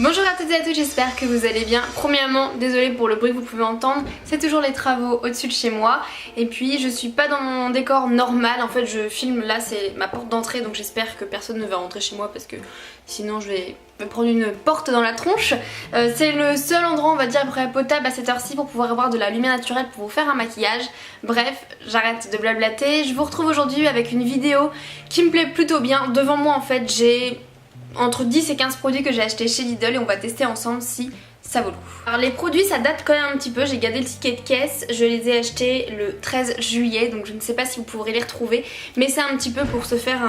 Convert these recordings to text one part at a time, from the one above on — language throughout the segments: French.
Bonjour à toutes et à tous, j'espère que vous allez bien. Premièrement, désolée pour le bruit que vous pouvez entendre, c'est toujours les travaux au-dessus de chez moi. Et puis je suis pas dans mon décor normal, en fait je filme, là c'est ma porte d'entrée, donc j'espère que personne ne va rentrer chez moi parce que sinon je vais me prendre une porte dans la tronche. C'est le seul endroit on va dire potable à cette heure-ci pour pouvoir avoir de la lumière naturelle pour vous faire un maquillage. Bref, j'arrête de blablater, je vous retrouve aujourd'hui avec une vidéo qui me plaît plutôt bien. Devant moi en fait j'ai entre 10 et 15 produits que j'ai achetés chez Lidl et on va tester ensemble si ça vaut le coup. Alors les produits ça date quand même un petit peu, j'ai gardé le ticket de caisse, je les ai achetés le 13 juillet donc je ne sais pas si vous pourrez les retrouver, mais c'est un petit peu pour se faire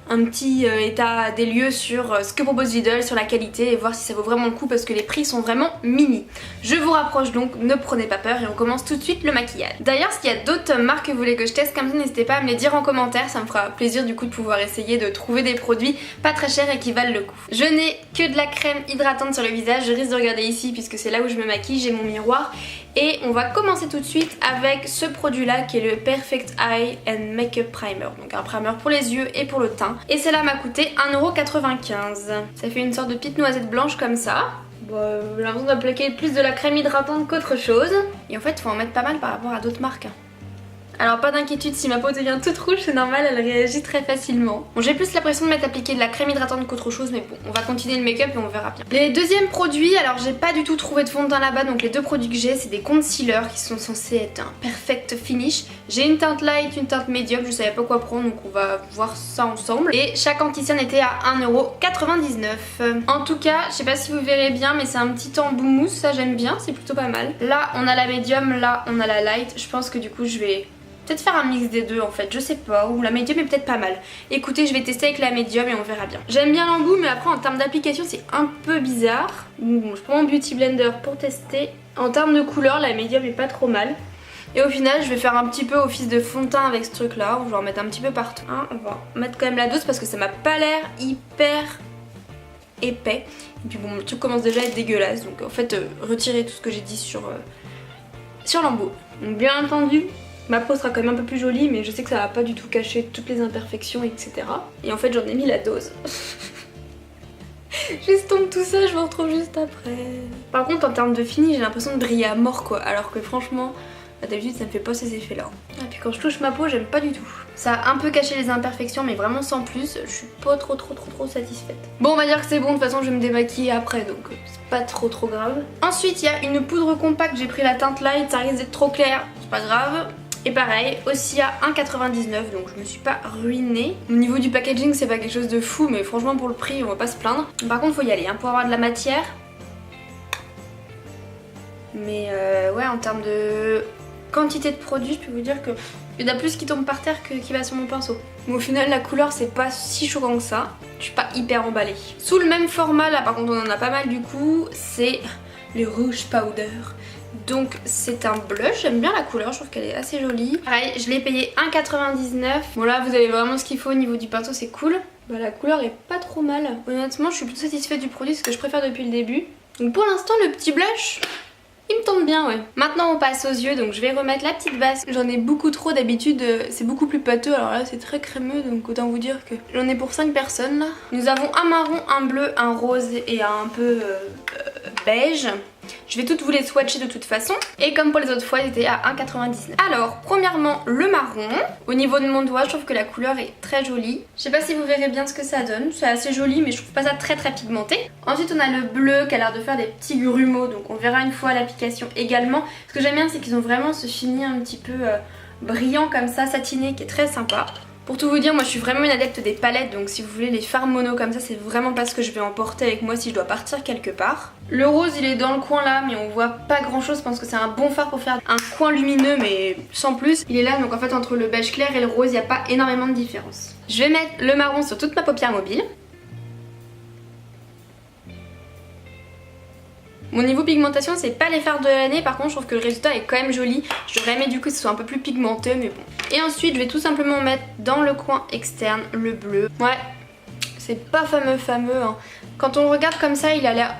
un petit état des lieux sur ce que propose Lidl, sur la qualité et voir si ça vaut vraiment le coup parce que les prix sont vraiment mini. Je vous rapproche donc, ne prenez pas peur et on commence tout de suite le maquillage. D'ailleurs s'il y a d'autres marques que vous voulez que je teste comme ça, n'hésitez pas à me les dire en commentaire, ça me fera plaisir du coup de pouvoir essayer de trouver des produits pas très chers et qui valent le coup. Je n'ai que de la crème hydratante sur le visage, je risque de regarder ici puisque c'est là où je me maquille, j'ai mon miroir. Et on va commencer tout de suite avec ce produit là qui est le Perfect Eye and Makeup Primer. Donc un primer pour les yeux et pour le teint. Et cela m'a coûté 1,95€. Ça fait une sorte de petite noisette blanche comme ça. Bon, j'ai l'impression d'appliquer plus de la crème hydratante qu'autre chose. Et en fait il faut en mettre pas mal par rapport à d'autres marques. Alors pas d'inquiétude, si ma peau devient toute rouge c'est normal, elle réagit très facilement. Bon, j'ai plus l'impression de m'être appliqué de la crème hydratante qu'autre chose, mais bon, on va continuer le make-up et on verra bien. Les deuxièmes produits, alors j'ai pas du tout trouvé de fond de teint là-bas, donc les deux produits que j'ai c'est des concealers qui sont censés être un perfect finish. J'ai une teinte light, une teinte médium, je savais pas quoi prendre donc on va voir ça ensemble. Et chaque anti-cerne était à 1,99€. En tout cas, je sais pas si vous verrez bien mais c'est un petit embout mousse, ça j'aime bien, c'est plutôt pas mal. Là on a la médium, là on a la light, je pense que du coup je vais peut-être faire un mix des deux en fait, je sais pas, ou la médium est peut-être pas mal. Écoutez, je vais tester avec la médium et on verra bien. J'aime bien l'embout mais après en termes d'application c'est un peu bizarre. Bon, je prends mon beauty blender pour tester. En termes de couleur, la médium est pas trop mal. Et au final, je vais faire un petit peu office de fond de teint avec ce truc là, on va en mettre un petit peu partout. Hein, on va mettre quand même la dose parce que ça m'a pas l'air hyper épais. Et puis bon, le truc commence déjà à être dégueulasse, donc en fait, retirez tout ce que j'ai dit sur l'embout. Donc bien entendu, ma peau sera quand même un peu plus jolie mais je sais que ça va pas du tout cacher toutes les imperfections etc. Et en fait j'en ai mis la dose. J'estompe tout ça, je vous retrouve juste après. Par contre en termes de fini j'ai l'impression de briller à mort quoi. Alors que franchement d'habitude ça me fait pas ces effets là. Et puis quand je touche ma peau j'aime pas du tout. Ça a un peu caché les imperfections mais vraiment sans plus. Je suis pas trop satisfaite. Bon on va dire que c'est bon, de toute façon je vais me démaquiller après donc c'est pas trop grave. Ensuite il y a une poudre compacte, j'ai pris la teinte light, ça risque d'être trop clair, c'est pas grave. Et pareil, aussi à 1,99€, donc je me suis pas ruinée. Au niveau du packaging c'est pas quelque chose de fou mais franchement pour le prix on va pas se plaindre. Par contre faut y aller hein, pour avoir de la matière. Mais ouais en termes de quantité de produits je peux vous dire que il y en a plus qui tombe par terre que qui va sur mon pinceau. Mais au final la couleur c'est pas si choquant que ça. Je suis pas hyper emballée. Sous le même format là par contre on en a pas mal du coup, c'est le rouge powder. Donc c'est un blush, j'aime bien la couleur, je trouve qu'elle est assez jolie. Pareil, je l'ai payé 1,99€. Bon là vous avez vraiment ce qu'il faut au niveau du pinceau, c'est cool. Bah la couleur est pas trop mal. Honnêtement je suis plutôt satisfaite du produit, c'est ce que je préfère depuis le début. Donc pour l'instant le petit blush, il me tente bien ouais. Maintenant on passe aux yeux, donc je vais remettre la petite base. J'en ai beaucoup trop, d'habitude c'est beaucoup plus pâteux, alors là c'est très crémeux donc autant vous dire que j'en ai pour 5 personnes là. Nous avons un marron, un bleu, un rose et un peu beige. Je vais toutes vous les swatcher de toute façon. Et comme pour les autres fois, ils étaient à 1,99€. Alors, premièrement, le marron. Au niveau de mon doigt, je trouve que la couleur est très jolie. Je sais pas si vous verrez bien ce que ça donne. C'est assez joli, mais je trouve pas ça très pigmenté. Ensuite, on a le bleu qui a l'air de faire des petits grumeaux. Donc on verra une fois l'application également. Ce que j'aime bien, c'est qu'ils ont vraiment ce fini un petit peu brillant comme ça, satiné, qui est très sympa. Pour tout vous dire, moi je suis vraiment une adepte des palettes, donc si vous voulez les fards mono comme ça, c'est vraiment pas ce que je vais emporter avec moi si je dois partir quelque part. Le rose il est dans le coin là, mais on voit pas grand chose, je pense que c'est un bon fard pour faire un coin lumineux mais sans plus. Il est là, donc en fait entre le beige clair et le rose, il n'y a pas énormément de différence. Je vais mettre le marron sur toute ma paupière mobile. Mon niveau pigmentation c'est pas les fards de l'année, par contre je trouve que le résultat est quand même joli. J'aurais aimé du coup que ce soit un peu plus pigmenté mais bon. Et ensuite je vais tout simplement mettre dans le coin externe le bleu. Ouais, c'est pas fameux hein. Quand on regarde comme ça il a l'air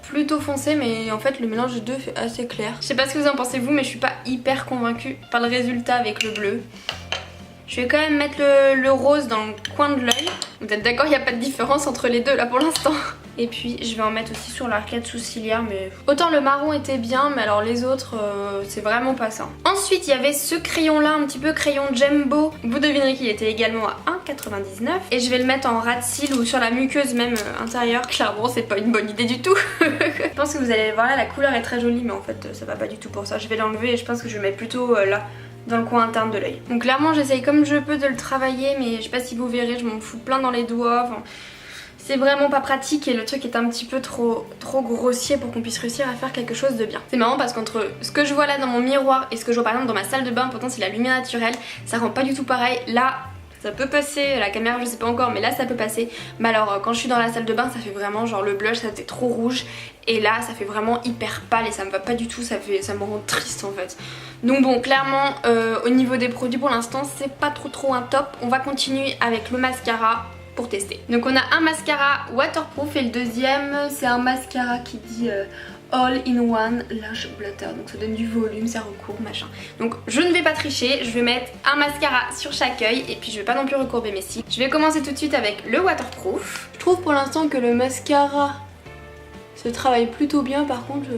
plutôt foncé mais en fait le mélange des deux fait assez clair. Je sais pas ce que vous en pensez vous mais je suis pas hyper convaincue par le résultat avec le bleu. Je vais quand même mettre le rose dans le coin de l'œil. Vous êtes d'accord, il n'y a pas de différence entre les deux là pour l'instant. Et puis je vais en mettre aussi sur l'arcade sourcilière, mais autant le marron était bien, mais alors les autres c'est vraiment pas ça. Ensuite il y avait ce crayon là, un petit peu crayon Jumbo. Vous devinerez qu'il était également à 1,99 et je vais le mettre en ras de cils ou sur la muqueuse même intérieure. Clairement c'est pas une bonne idée du tout. Je pense que vous allez voir là, la couleur est très jolie, mais en fait ça va pas du tout pour ça. Je vais l'enlever et je pense que je vais mettre plutôt là, dans le coin interne de l'œil. Donc clairement j'essaye comme je peux de le travailler, mais je sais pas si vous verrez, je m'en fous plein dans les doigts. Enfin, c'est vraiment pas pratique et le truc est un petit peu trop grossier pour qu'on puisse réussir à faire quelque chose de bien. C'est marrant parce qu'entre ce que je vois là dans mon miroir et ce que je vois par exemple dans ma salle de bain, pourtant c'est la lumière naturelle, ça rend pas du tout pareil. Là ça peut passer, la caméra je sais pas encore, mais là ça peut passer. Mais alors quand je suis dans la salle de bain, ça fait vraiment genre le blush ça fait trop rouge et là ça fait vraiment hyper pâle et ça me va pas du tout, ça me rend triste en fait. Donc bon, clairement au niveau des produits pour l'instant c'est pas trop un top. On va continuer avec le mascara pour tester. Donc on a un mascara waterproof et le deuxième c'est un mascara qui dit All in One Lash Blotter, donc ça donne du volume, ça recourt machin. Donc je ne vais pas tricher, je vais mettre un mascara sur chaque œil et puis je vais pas non plus recourber mes cils. Je vais commencer tout de suite avec le waterproof. Je trouve pour l'instant que le mascara se travaille plutôt bien, par contre je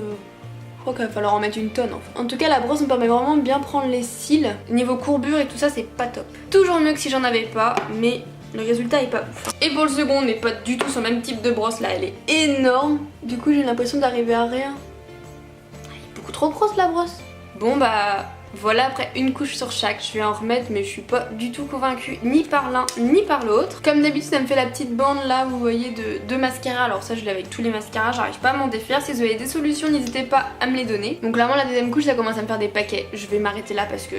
crois qu'il va falloir en mettre une tonne enfin. En tout cas la brosse me permet vraiment de bien prendre les cils. Niveau courbure et tout ça c'est pas top. Toujours mieux que si j'en avais pas, mais le résultat est pas ouf. Et pour le second, on n'est pas du tout sur le même type de brosse là, elle est énorme. Du coup j'ai l'impression d'arriver à rien. Elle est beaucoup trop grosse la brosse. Bon bah voilà, après une couche sur chaque, je vais en remettre mais je suis pas du tout convaincue ni par l'un ni par l'autre. Comme d'habitude ça me fait la petite bande là, vous voyez, de mascara. Alors ça je l'ai avec tous les mascaras, j'arrive pas à m'en défaire. Si vous avez des solutions n'hésitez pas à me les donner. Donc clairement la deuxième couche ça commence à me faire des paquets. Je vais m'arrêter là parce que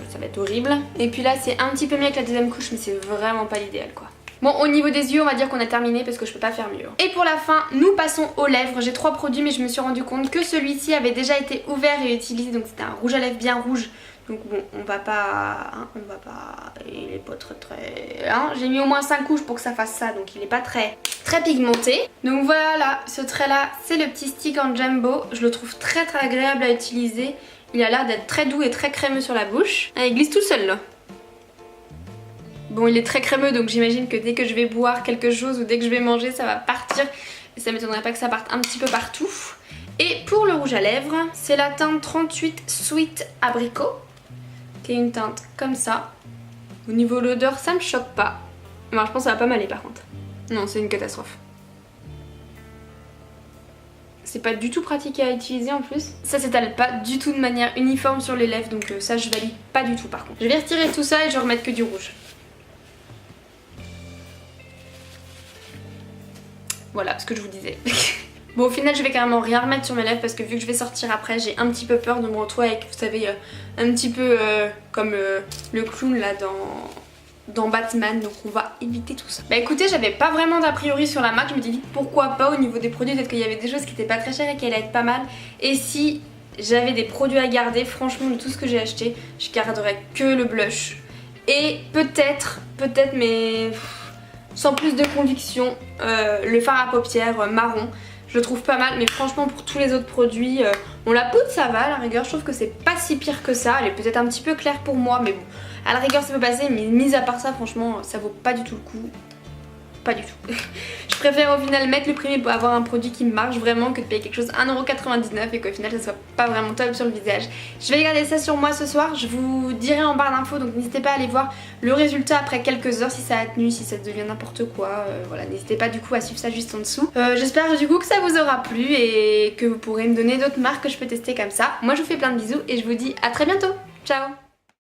ça va être horrible. Et puis là c'est un petit peu mieux que la deuxième couche mais c'est vraiment pas l'idéal quoi. Bon, au niveau des yeux on va dire qu'on a terminé parce que je peux pas faire mieux. Et pour la fin nous passons aux lèvres. J'ai 3 produits mais je me suis rendu compte que celui-ci avait déjà été ouvert et utilisé. Donc c'était un rouge à lèvres bien rouge. Donc bon, on va pas... il est pas très... Hein, j'ai mis au moins 5 couches pour que ça fasse ça, donc il est pas très pigmenté. Donc voilà, ce trait là, c'est le petit stick en Jumbo. Je le trouve très agréable à utiliser. Il a l'air d'être très doux et très crémeux sur la bouche. Ah, il glisse tout seul là. Bon, il est très crémeux, donc j'imagine que dès que je vais boire quelque chose ou dès que je vais manger, ça va partir. Et ça m'étonnerait pas que ça parte un petit peu partout. Et pour le rouge à lèvres, c'est la teinte 38 Sweet Abricot. Qui est une teinte comme ça. Au niveau de l'odeur ça me choque pas. Alors je pense que ça va pas m'aller par contre. Non c'est une catastrophe. C'est pas du tout pratique à utiliser en plus. Ça s'étale pas du tout de manière uniforme sur les lèvres, donc ça je valide pas du tout par contre. Je vais retirer tout ça et je vais remettre que du rouge. Voilà ce que je vous disais. Bon au final je vais carrément rien remettre sur mes lèvres parce que vu que je vais sortir après j'ai un petit peu peur de me retrouver avec, vous savez, un petit peu comme le clown là dans Batman, donc on va éviter tout ça. Bah écoutez, j'avais pas vraiment d'a priori sur la marque, je me dis pourquoi pas au niveau des produits, peut-être qu'il y avait des choses qui étaient pas très chères et qui allaient être pas mal. Et si j'avais des produits à garder, franchement de tout ce que j'ai acheté, je garderais que le blush. Et peut-être mais sans plus de conviction, le fard à paupières marron. Je le trouve pas mal, mais franchement pour tous les autres produits, bon la poudre ça va, à la rigueur je trouve que c'est pas si pire que ça. Elle est peut-être un petit peu claire pour moi, mais bon, à la rigueur ça peut passer, mais mis à part ça franchement ça vaut pas du tout le coup. Pas du tout. Je préfère au final mettre le prix pour avoir un produit qui marche vraiment que de payer quelque chose 1,99€ et qu'au final ça soit pas vraiment top sur le visage. Je vais garder ça sur moi ce soir, je vous dirai en barre d'infos, donc n'hésitez pas à aller voir le résultat après quelques heures si ça a tenu, si ça devient n'importe quoi. Voilà, n'hésitez pas du coup à suivre ça juste en dessous. J'espère du coup que ça vous aura plu et que vous pourrez me donner d'autres marques que je peux tester comme ça. Moi je vous fais plein de bisous et je vous dis à très bientôt. Ciao.